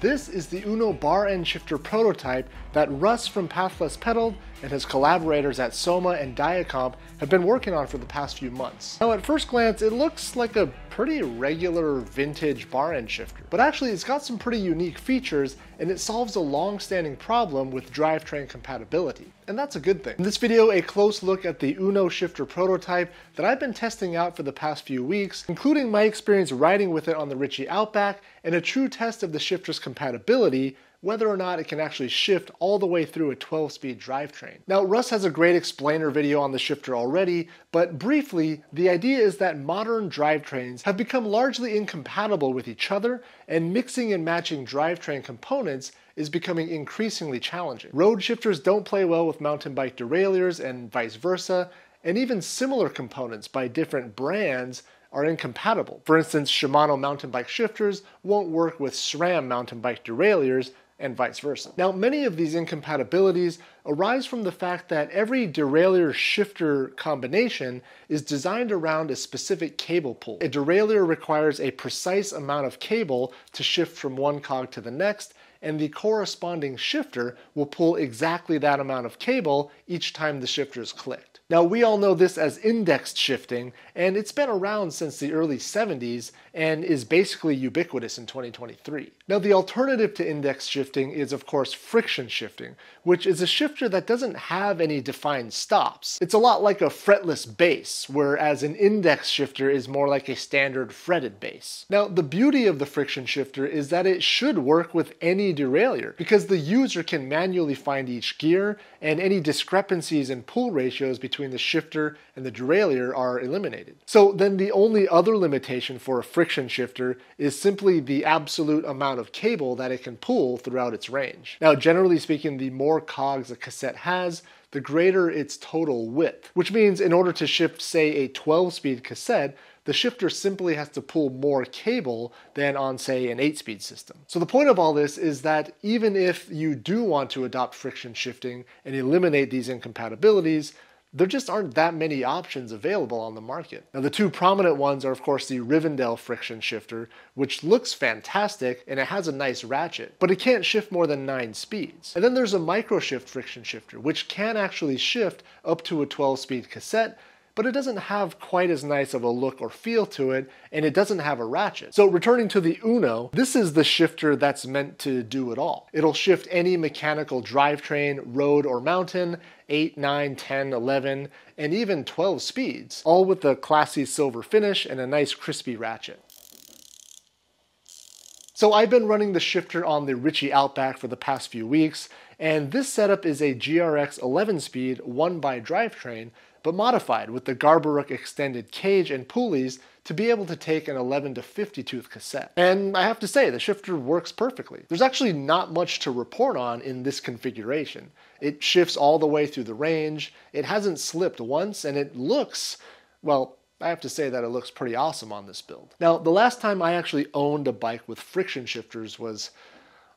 This is the Uno bar end shifter prototype that Russ from Pathless Pedaled and his collaborators at Soma and Diacomp have been working on for the past few months. Now at first glance it looks like a pretty regular vintage bar end shifter, but actually it's got some pretty unique features and it solves a long-standing problem with drivetrain compatibility. And that's a good thing. In this video, a close look at the Uno shifter prototype that I've been testing out for the past few weeks, including my experience riding with it on the Ritchey Outback and a true test of the shifter's compatibility, whether or not it can actually shift all the way through a 12-speed drivetrain. Now, Russ has a great explainer video on the shifter already, but briefly, the idea is that modern drivetrains have become largely incompatible with each other, and mixing and matching drivetrain components is becoming increasingly challenging. Road shifters don't play well with mountain bike derailleurs and vice versa, and even similar components by different brands are incompatible. For instance, Shimano mountain bike shifters won't work with SRAM mountain bike derailleurs, and vice versa. Now, many of these incompatibilities arise from the fact that every derailleur shifter combination is designed around a specific cable pull. A derailleur requires a precise amount of cable to shift from one cog to the next, and the corresponding shifter will pull exactly that amount of cable each time the shifter is clicked. Now, we all know this as indexed shifting, and it's been around since the early 70s and is basically ubiquitous in 2023. Now, the alternative to indexed shifting is, of course, friction shifting, which is a shifter that doesn't have any defined stops. It's a lot like a fretless bass, whereas an index shifter is more like a standard fretted bass. Now, the beauty of the friction shifter is that it should work with any derailleur, because the user can manually find each gear, and any discrepancies in pull ratios between the shifter and the derailleur are eliminated. So then the only other limitation for a friction shifter is simply the absolute amount of cable that it can pull throughout its range. Now, generally speaking, the more cogs a cassette has, the greater its total width, which means in order to shift, say, a 12-speed cassette, the shifter simply has to pull more cable than on, say, an 8-speed system. So the point of all this is that even if you do want to adopt friction shifting and eliminate these incompatibilities, there just aren't that many options available on the market. Now, the two prominent ones are, of course, the Rivendell friction shifter, which looks fantastic and it has a nice ratchet, but it can't shift more than 9 speeds. And then there's a Microshift friction shifter, which can actually shift up to a 12-speed cassette, but it doesn't have quite as nice of a look or feel to it, and it doesn't have a ratchet. So returning to the Uno, this is the shifter that's meant to do it all. It'll shift any mechanical drivetrain, road or mountain, 8, 9, 10, 11, and even 12 speeds, all with a classy silver finish and a nice crispy ratchet. So I've been running the shifter on the Ritchey Outback for the past few weeks, and this setup is a GRX 11-speed 1x drivetrain, but modified with the Garbaruk extended cage and pulleys to be able to take an 11 to 50 tooth cassette. And I have to say, the shifter works perfectly. There's actually not much to report on in this configuration. It shifts all the way through the range, it hasn't slipped once, and it looks, well, I have to say that it looks pretty awesome on this build. Now, the last time I actually owned a bike with friction shifters was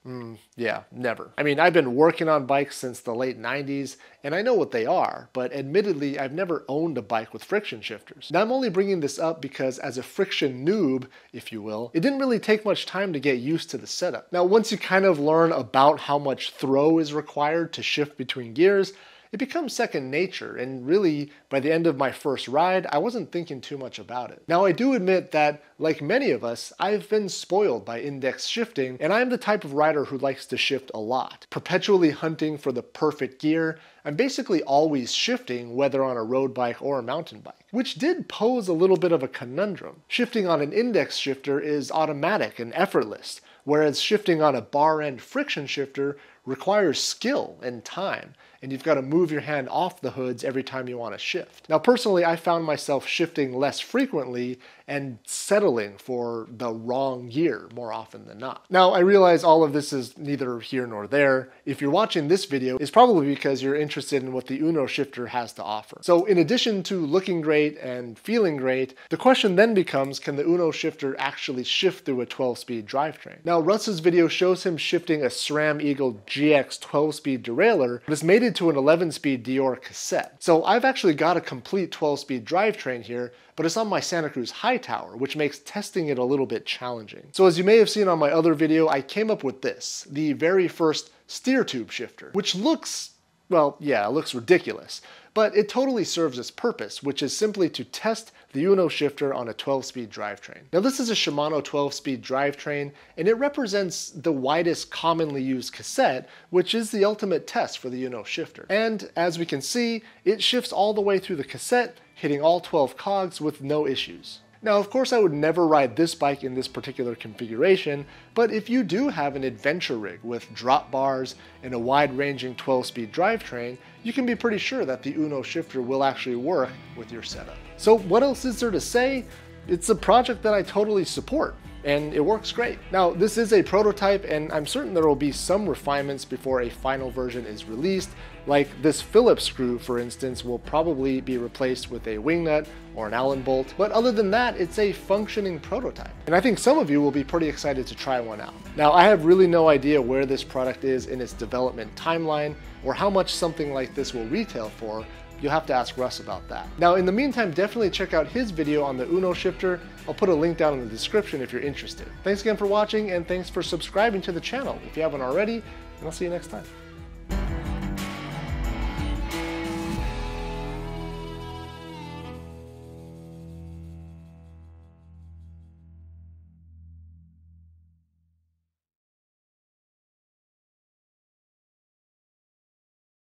never. I mean, I've been working on bikes since the late 90s, and I know what they are, but admittedly, I've never owned a bike with friction shifters. Now, I'm only bringing this up because as a friction noob, if you will, it didn't really take much time to get used to the setup. Now, once you kind of learn about how much throw is required to shift between gears, it becomes second nature, and really, by the end of my first ride, I wasn't thinking too much about it. Now, I do admit that, like many of us, I've been spoiled by index shifting, and I'm the type of rider who likes to shift a lot. Perpetually hunting for the perfect gear, I'm basically always shifting, whether on a road bike or a mountain bike, which did pose a little bit of a conundrum. Shifting on an index shifter is automatic and effortless, whereas shifting on a bar end friction shifter requires skill and time, and you've got to move your hand off the hoods every time you want to shift. Now, personally, I found myself shifting less frequently and settling for the wrong gear more often than not. Now, I realize all of this is neither here nor there. If you're watching this video, it's probably because you're interested in what the Uno shifter has to offer. So in addition to looking great and feeling great, the question then becomes, can the Uno shifter actually shift through a 12-speed drivetrain? Now, Russ's video shows him shifting a SRAM Eagle GX 12-speed derailleur, but is mated to an 11-speed Deore cassette. So I've actually got a complete 12-speed drivetrain here, but it's on my Santa Cruz Hightower, which makes testing it a little bit challenging. So as you may have seen on my other video, I came up with this, the very first steer tube shifter, which looks, well, yeah, it looks ridiculous, but it totally serves its purpose, which is simply to test the Uno shifter on a 12-speed drivetrain. Now this is a Shimano 12-speed drivetrain, and it represents the widest commonly used cassette, which is the ultimate test for the Uno shifter. And as we can see, it shifts all the way through the cassette, hitting all 12 cogs with no issues. Now, of course, I would never ride this bike in this particular configuration, but if you do have an adventure rig with drop bars and a wide-ranging 12-speed drivetrain, you can be pretty sure that the Uno shifter will actually work with your setup. So what else is there to say? It's a project that I totally support, and it works great. Now, this is a prototype, and I'm certain there will be some refinements before a final version is released, like this Phillips screw, for instance, will probably be replaced with a wing nut or an Allen bolt, but other than that, it's a functioning prototype. And I think some of you will be pretty excited to try one out. Now, I have really no idea where this product is in its development timeline, or how much something like this will retail for. You'll have to ask Russ about that. Now, in the meantime, definitely check out his video on the Uno shifter. I'll put a link down in the description if you're interested. Thanks again for watching, and thanks for subscribing to the channel if you haven't already, and I'll see you next time.